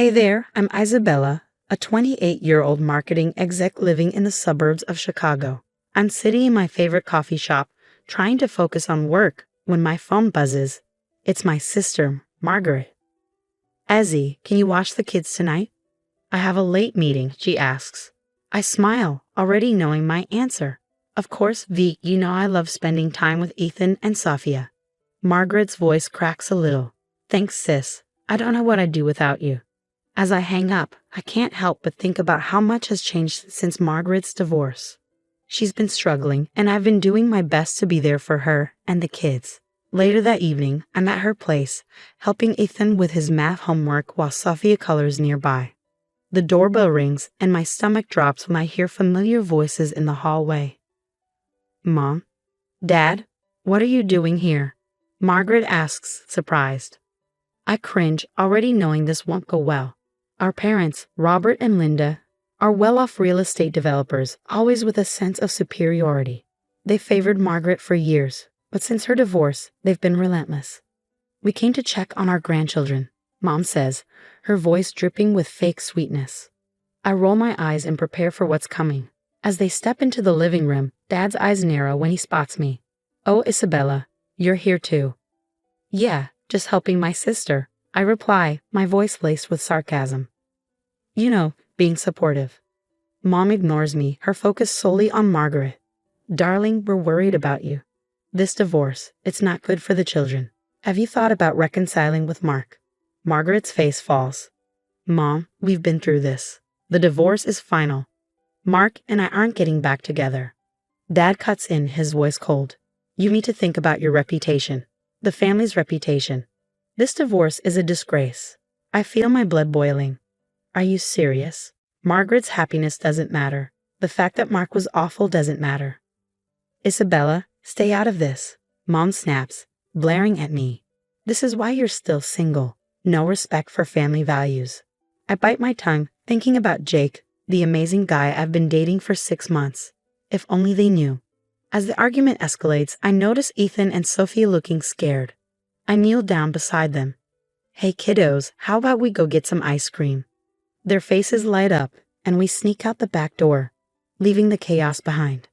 Hey there, I'm Isabella, a 28-year-old marketing exec living in the suburbs of Chicago. I'm sitting in my favorite coffee shop, trying to focus on work, when my phone buzzes. It's my sister, Margaret. Ezzy, can you watch the kids tonight? I have a late meeting, she asks. I smile, already knowing my answer. Of course, V, you know I love spending time with Ethan and Sophia. Margaret's voice cracks a little. Thanks, sis. I don't know what I'd do without you. As I hang up, I can't help but think about how much has changed since Margaret's divorce. She's been struggling, and I've been doing my best to be there for her and the kids. Later that evening, I'm at her place, helping Ethan with his math homework while Sophia colors nearby. The doorbell rings, and my stomach drops when I hear familiar voices in the hallway. Mom? Dad? What are you doing here? Margaret asks, surprised. I cringe, already knowing this won't go well. Our parents, Robert and Linda, are well-off real estate developers, always with a sense of superiority. They favored Margaret for years, but since her divorce, they've been relentless. We came to check on our grandchildren, Mom says, her voice dripping with fake sweetness. I roll my eyes and prepare for what's coming. As they step into the living room, Dad's eyes narrow when he spots me. Oh, Isabella, you're here too. Yeah, just helping my sister, I reply, my voice laced with sarcasm. You know, being supportive. Mom ignores me, her focus solely on Margaret. Darling, we're worried about you. This divorce, it's not good for the children. Have you thought about reconciling with Mark? Margaret's face falls. Mom, we've been through this. The divorce is final. Mark and I aren't getting back together. Dad cuts in, his voice cold. You need to think about your reputation. The family's reputation. This divorce is a disgrace. I feel my blood boiling. Are you serious? Margaret's happiness doesn't matter. The fact that Mark was awful doesn't matter. Isabella, stay out of this. Mom snaps, blaring at me. This is why you're still single. No respect for family values. I bite my tongue, thinking about Jake, the amazing guy I've been dating for 6 months. If only they knew. As the argument escalates, I notice Ethan and Sophia looking scared. I kneel down beside them. Hey kiddos, how about we go get some ice cream? Their faces light up, and we sneak out the back door, leaving the chaos behind.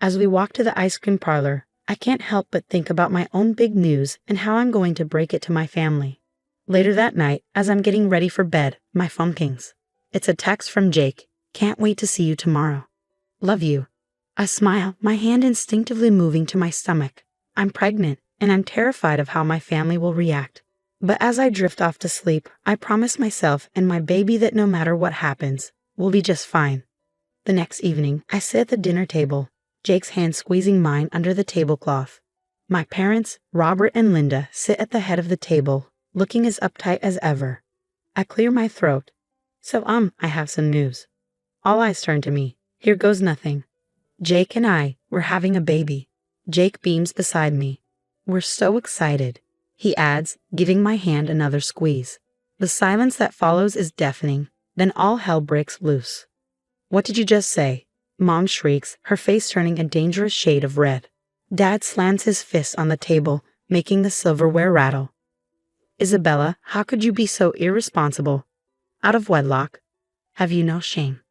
As we walk to the ice cream parlor, I can't help but think about my own big news and how I'm going to break it to my family. Later that night, as I'm getting ready for bed, my phone pings. It's a text from Jake. Can't wait to see you tomorrow. Love you. I smile, my hand instinctively moving to my stomach. I'm pregnant, and I'm terrified of how my family will react. But as I drift off to sleep, I promise myself and my baby that no matter what happens, we'll be just fine. The next evening, I sit at the dinner table, Jake's hand squeezing mine under the tablecloth. My parents, Robert and Linda, sit at the head of the table, looking as uptight as ever. I clear my throat. So I have some news. All eyes turn to me. Here goes nothing. Jake and we're having a baby. Jake beams beside me. We're so excited, he adds, giving my hand another squeeze. The silence that follows is deafening, then all hell breaks loose. What did you just say? Mom shrieks, her face turning a dangerous shade of red. Dad slams his fist on the table, making the silverware rattle. Isabella, how could you be so irresponsible? Out of wedlock. Have you no shame?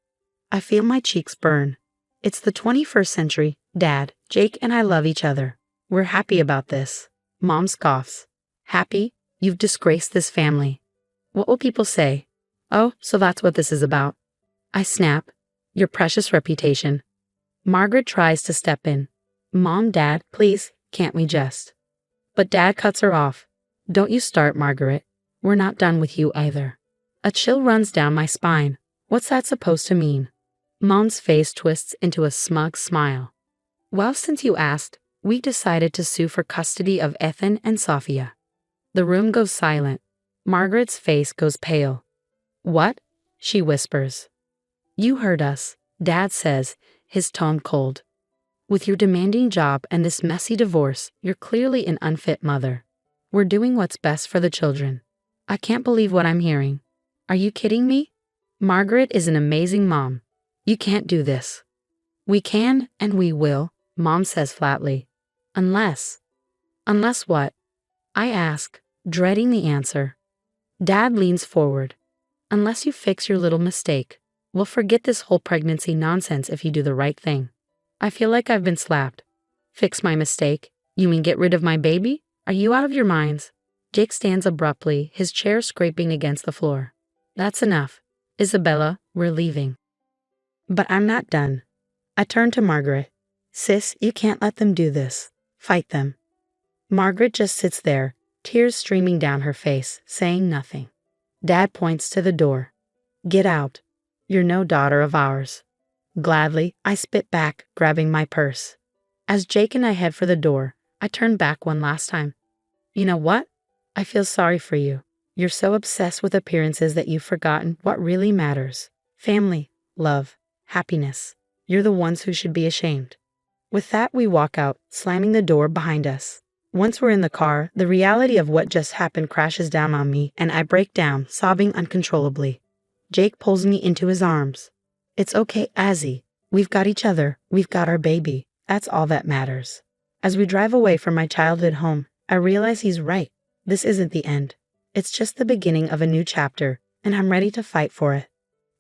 I feel my cheeks burn. It's the 21st century, Dad. Jake and I love each other. We're happy about this. Mom scoffs. Happy? You've disgraced this family. What will people say? Oh, so that's what this is about. I snap. Your precious reputation. Margaret tries to step in. Mom, Dad, please, can't we just? But Dad cuts her off. Don't you start, Margaret. We're not done with you either. A chill runs down my spine. What's that supposed to mean? Mom's face twists into a smug smile. Well, since you asked, we decided to sue for custody of Ethan and Sophia. The room goes silent. Margaret's face goes pale. What? She whispers. You heard us, Dad says, his tone cold. With your demanding job and this messy divorce, you're clearly an unfit mother. We're doing what's best for the children. I can't believe what I'm hearing. Are you kidding me? Margaret is an amazing mom. You can't do this. We can and we will, Mom says flatly. Unless what? I ask, dreading the answer. Dad leans forward. Unless you fix your little mistake, we'll forget this whole pregnancy nonsense if you do the right thing. I feel like I've been slapped. Fix my mistake? You mean get rid of my baby? Are you out of your minds? Jake stands abruptly, his chair scraping against the floor. That's enough. Isabella, we're leaving. But I'm not done. I turn to Margaret. Sis, you can't let them do this. Fight them. Margaret just sits there, tears streaming down her face, saying nothing. Dad points to the door. Get out. You're no daughter of ours. Gladly, I spit back, grabbing my purse. As Jake and I head for the door, I turn back one last time. You know what? I feel sorry for you. You're so obsessed with appearances that you've forgotten what really matters. Family, love, happiness. You're the ones who should be ashamed. With that, we walk out, slamming the door behind us. Once we're in the car, the reality of what just happened crashes down on me, and I break down, sobbing uncontrollably. Jake pulls me into his arms. It's okay, Azzy. We've got each other. We've got our baby. That's all that matters. As we drive away from my childhood home, I realize he's right. This isn't the end. It's just the beginning of a new chapter, and I'm ready to fight for it.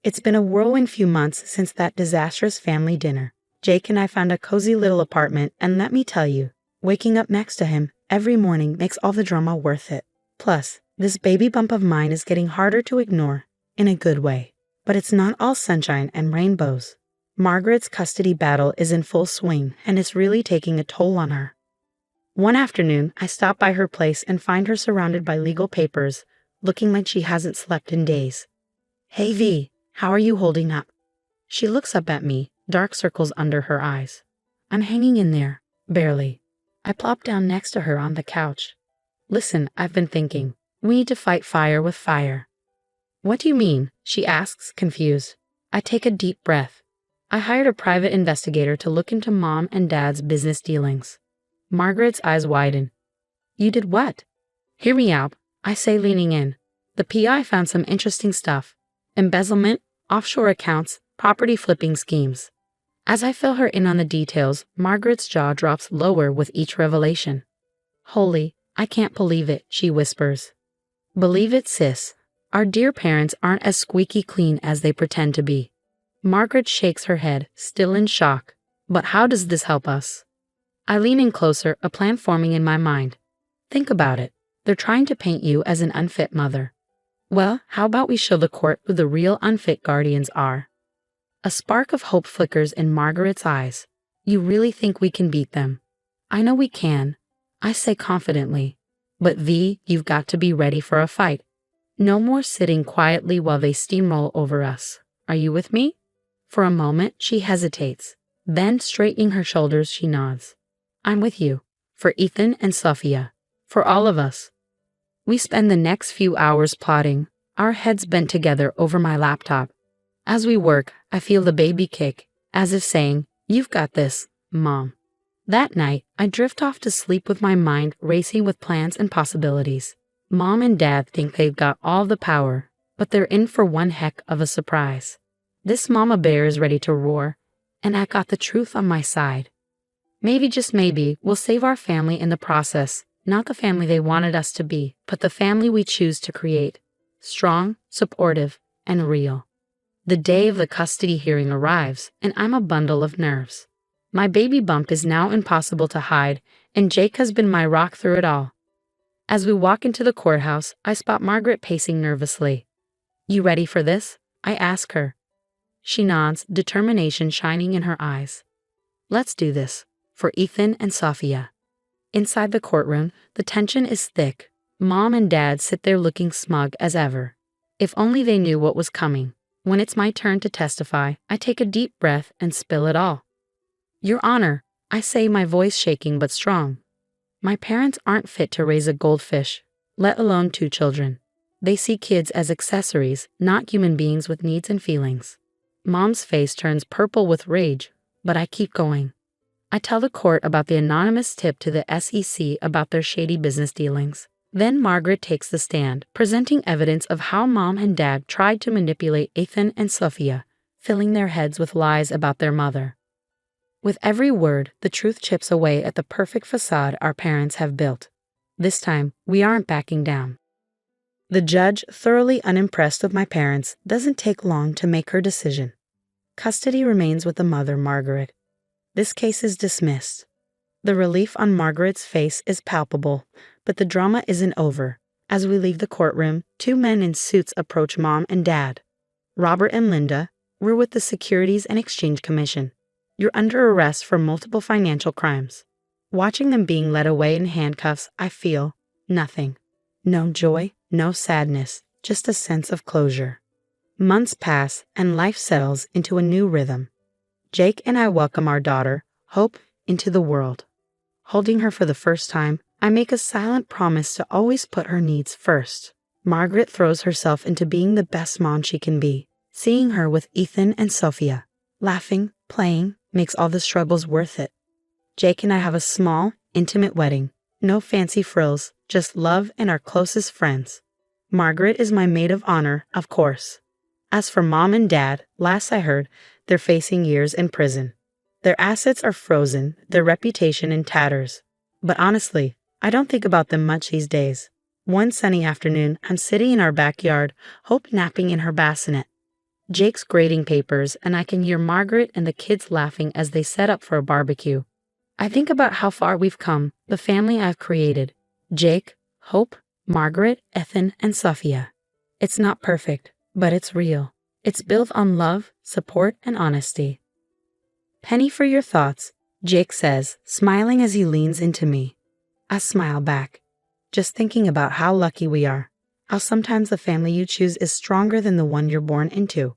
It's been a whirlwind few months since that disastrous family dinner. Jake and I found a cozy little apartment, and let me tell you, waking up next to him every morning makes all the drama worth it. Plus, this baby bump of mine is getting harder to ignore, in a good way. But it's not all sunshine and rainbows. Margaret's custody battle is in full swing, and it's really taking a toll on her. One afternoon, I stop by her place and find her surrounded by legal papers, looking like she hasn't slept in days. Hey V, how are you holding up? She looks up at me, dark circles under her eyes. I'm hanging in there, barely. I plop down next to her on the couch. Listen, I've been thinking. We need to fight fire with fire. What do you mean? She asks, confused. I take a deep breath. I hired a private investigator to look into Mom and Dad's business dealings. Margaret's eyes widen. You did what? Hear me out, I say, leaning in. The PI found some interesting stuff. Embezzlement, offshore accounts, property flipping schemes. As I fill her in on the details, Margaret's jaw drops lower with each revelation. Holy, I can't believe it, she whispers. Believe it, sis. Our dear parents aren't as squeaky clean as they pretend to be. Margaret shakes her head, still in shock. But how does this help us? I lean in closer, a plan forming in my mind. Think about it. They're trying to paint you as an unfit mother. Well, how about we show the court who the real unfit guardians are? A spark of hope flickers in Margaret's eyes. You really think we can beat them? I know we can, I say confidently. But V, you've got to be ready for a fight. No more sitting quietly while they steamroll over us. Are you with me? For a moment, she hesitates. Then, straightening her shoulders, she nods. I'm with you. For Ethan and Sophia. For all of us. We spend the next few hours plotting, our heads bent together over my laptop. As we work, I feel the baby kick, as if saying, You've got this, Mom. That night, I drift off to sleep with my mind racing with plans and possibilities. Mom and Dad think they've got all the power, but they're in for one heck of a surprise. This mama bear is ready to roar, and I got the truth on my side. Maybe, just maybe, we'll save our family in the process, not the family they wanted us to be, but the family we choose to create. Strong, supportive, and real. The day of the custody hearing arrives, and I'm a bundle of nerves. My baby bump is now impossible to hide, and Jake has been my rock through it all. As we walk into the courthouse, I spot Margaret pacing nervously. You ready for this? I ask her. She nods, determination shining in her eyes. Let's do this. For Ethan and Sophia. Inside the courtroom, the tension is thick. Mom and Dad sit there looking smug as ever. If only they knew what was coming. When it's my turn to testify, I take a deep breath and spill it all. Your Honor, I say, my voice shaking but strong. My parents aren't fit to raise a goldfish, let alone 2 children. They see kids as accessories, not human beings with needs and feelings. Mom's face turns purple with rage, but I keep going. I tell the court about the anonymous tip to the SEC about their shady business dealings. Then Margaret takes the stand, presenting evidence of how Mom and Dad tried to manipulate Ethan and Sophia, filling their heads with lies about their mother. With every word, the truth chips away at the perfect facade our parents have built. This time, we aren't backing down. The judge, thoroughly unimpressed with my parents, doesn't take long to make her decision. Custody remains with the mother, Margaret. This case is dismissed. The relief on Margaret's face is palpable, but the drama isn't over. As we leave the courtroom, two men in suits approach Mom and Dad. Robert and Linda, we're with the Securities and Exchange Commission. You're under arrest for multiple financial crimes. Watching them being led away in handcuffs, I feel nothing. No joy, no sadness, just a sense of closure. Months pass and life settles into a new rhythm. Jake and I welcome our daughter, Hope, into the world. Holding her for the first time, I make a silent promise to always put her needs first. Margaret throws herself into being the best mom she can be. Seeing her with Ethan and Sophia, laughing, playing, makes all the struggles worth it. Jake and I have a small, intimate wedding. No fancy frills, just love and our closest friends. Margaret is my maid of honor, of course. As for Mom and Dad, last I heard, they're facing years in prison. Their assets are frozen, their reputation in tatters. But honestly, I don't think about them much these days. One sunny afternoon, I'm sitting in our backyard, Hope napping in her bassinet. Jake's grading papers, and I can hear Margaret and the kids laughing as they set up for a barbecue. I think about how far we've come, the family I've created. Jake, Hope, Margaret, Ethan, and Sophia. It's not perfect, but it's real. It's built on love, support, and honesty. Penny for your thoughts, Jake says, smiling as he leans into me. I smile back, just thinking about how lucky we are. How sometimes the family you choose is stronger than the one you're born into.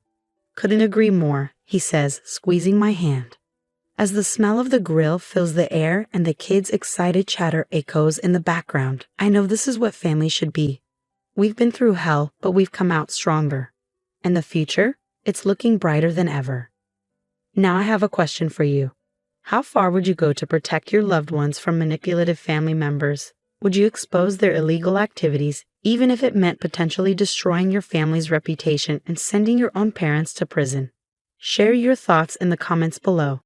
Couldn't agree more, he says, squeezing my hand. As the smell of the grill fills the air and the kids' excited chatter echoes in the background, I know this is what family should be. We've been through hell, but we've come out stronger. And the future? It's looking brighter than ever. Now I have a question for you. How far would you go to protect your loved ones from manipulative family members? Would you expose their illegal activities, even if it meant potentially destroying your family's reputation and sending your own parents to prison? Share your thoughts in the comments below.